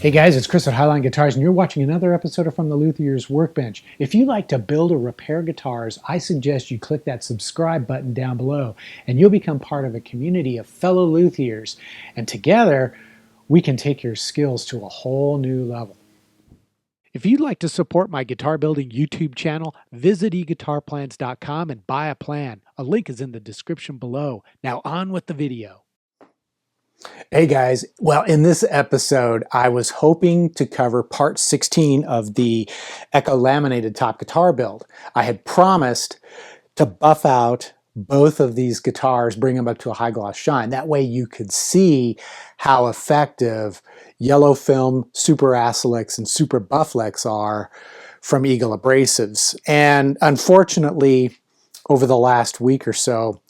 Hey guys, it's Chris at Highline Guitars, and you're watching another episode of From the Luthier's Workbench. If you like to build or repair guitars, I suggest you click that subscribe button down below, and you'll become part of a community of fellow luthiers. And together, we can take your skills to a whole new level. If you'd like to support my guitar building YouTube channel, visit eguitarplans.com and buy a plan. A link is in the description below. Now on with the video. Hey guys, well, in this episode, I was hoping to cover part 16 of the Echo Laminated top guitar build. I had promised to buff out both of these guitars, bring them up to a high gloss shine. That way you could see how effective yellow film, super Acelix, and super Bufflex are from Eagle abrasives. And unfortunately, over the last week or so,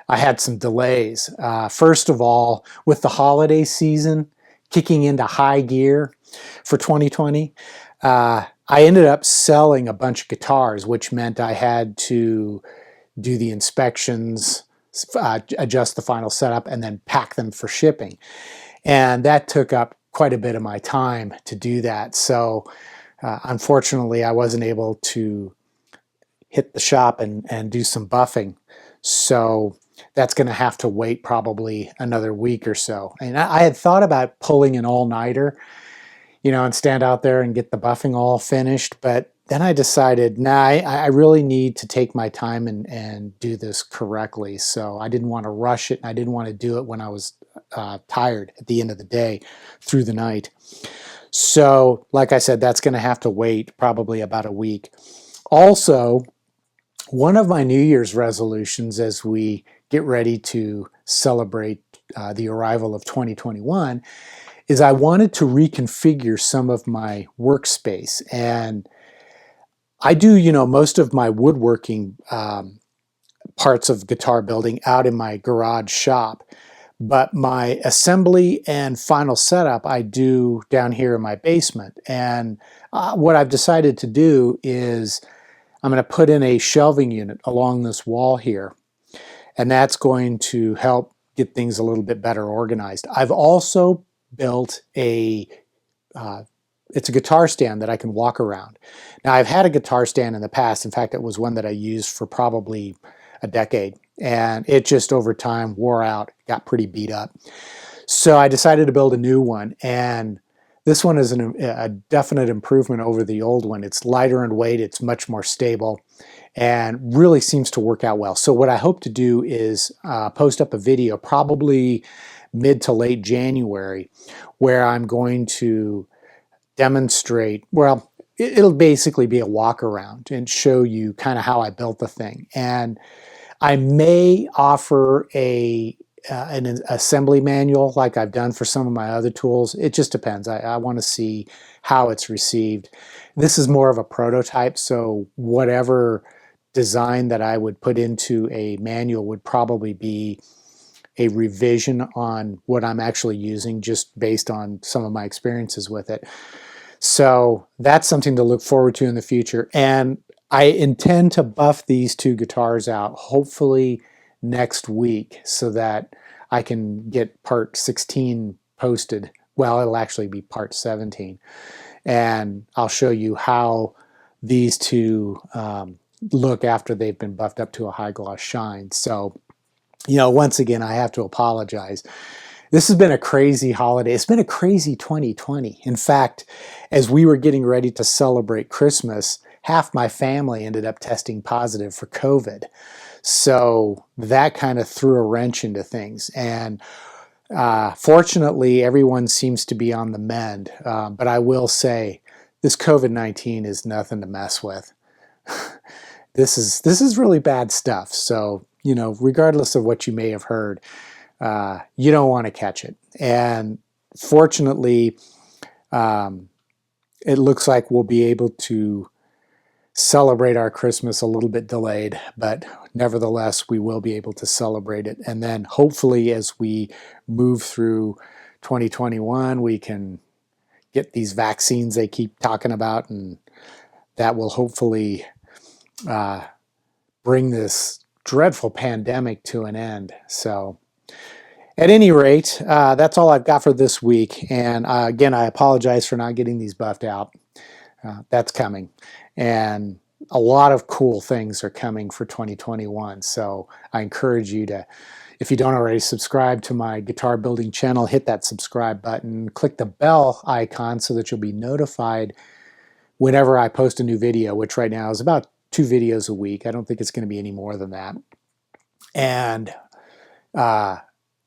I had some delays. First of all, with the holiday season kicking into high gear for 2020, I ended up selling a bunch of guitars, which meant I had to do the inspections, adjust the final setup, and then pack them for shipping. And that took up quite a bit of my time to do that. So unfortunately, I wasn't able to hit the shop and do some buffing. So that's going to have to wait probably another week or so. And I had thought about pulling an all-nighter, and stand out there and get the buffing all finished. But then I decided, nah, I really need to take my time and do this correctly. So I didn't want to rush it. And I didn't want to do it when I was tired at the end of the day through the night. So like I said, that's going to have to wait probably about a week. Also, one of my New Year's resolutions as we get ready to celebrate the arrival of 2021 is I wanted to reconfigure some of my workspace. And I do, most of my woodworking parts of guitar building out in my garage shop. But my assembly and final setup I do down here in my basement. And what I've decided to do is I'm going to put in a shelving unit along this wall here, and that's going to help get things a little bit better organized. I've also built it's a guitar stand that I can walk around. Now, I've had a guitar stand in the past. In fact, it was one that I used for probably a decade, and it just over time wore out, got pretty beat up. So I decided to build a new one, and this one is a definite improvement over the old one. It's lighter in weight, it's much more stable, and really seems to work out well. So what I hope to do is post up a video probably mid to late January where I'm going to demonstrate, well, it'll basically be a walk around and show you kind of how I built the thing. And I may offer an assembly manual like I've done for some of my other tools. It just depends. I want to see how it's received. This is more of a prototype, so whatever design that I would put into a manual would probably be a revision on what I'm actually using just based on some of my experiences with it. So that's something to look forward to in the future. And I intend to buff these two guitars out hopefully next week so that I can get part 16 posted. Well, it'll actually be part 17. And I'll show you how these two look after they've been buffed up to a high gloss shine. So, once again, I have to apologize. This has been a crazy holiday. It's been a crazy 2020. In fact, as we were getting ready to celebrate Christmas, half my family ended up testing positive for COVID. So that kind of threw a wrench into things. And fortunately, everyone seems to be on the mend. But I will say, this COVID-19 is nothing to mess with. This is really bad stuff. So, regardless of what you may have heard, you don't want to catch it. And fortunately, it looks like we'll be able to celebrate our Christmas a little bit delayed, but nevertheless, we will be able to celebrate it. And then hopefully as we move through 2021, we can get these vaccines they keep talking about, and that will hopefully bring this dreadful pandemic to an end. So At any rate, that's all I've got for this week. And again, I apologize for not getting these buffed out. That's coming. And a lot of cool things are coming for 2021. So I encourage you to, if you don't already subscribe to my guitar building channel, hit that subscribe button, click the bell icon so that you'll be notified whenever I post a new video, which right now is about 2 videos a week. I don't think it's going to be any more than that. And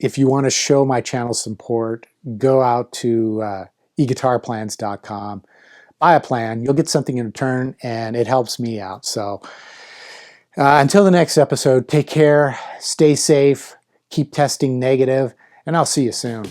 if you want to show my channel support, go out to eguitarplans.com, buy a plan. You'll get something in return, and it helps me out. So until the next episode, take care, stay safe, keep testing negative, and I'll see you soon.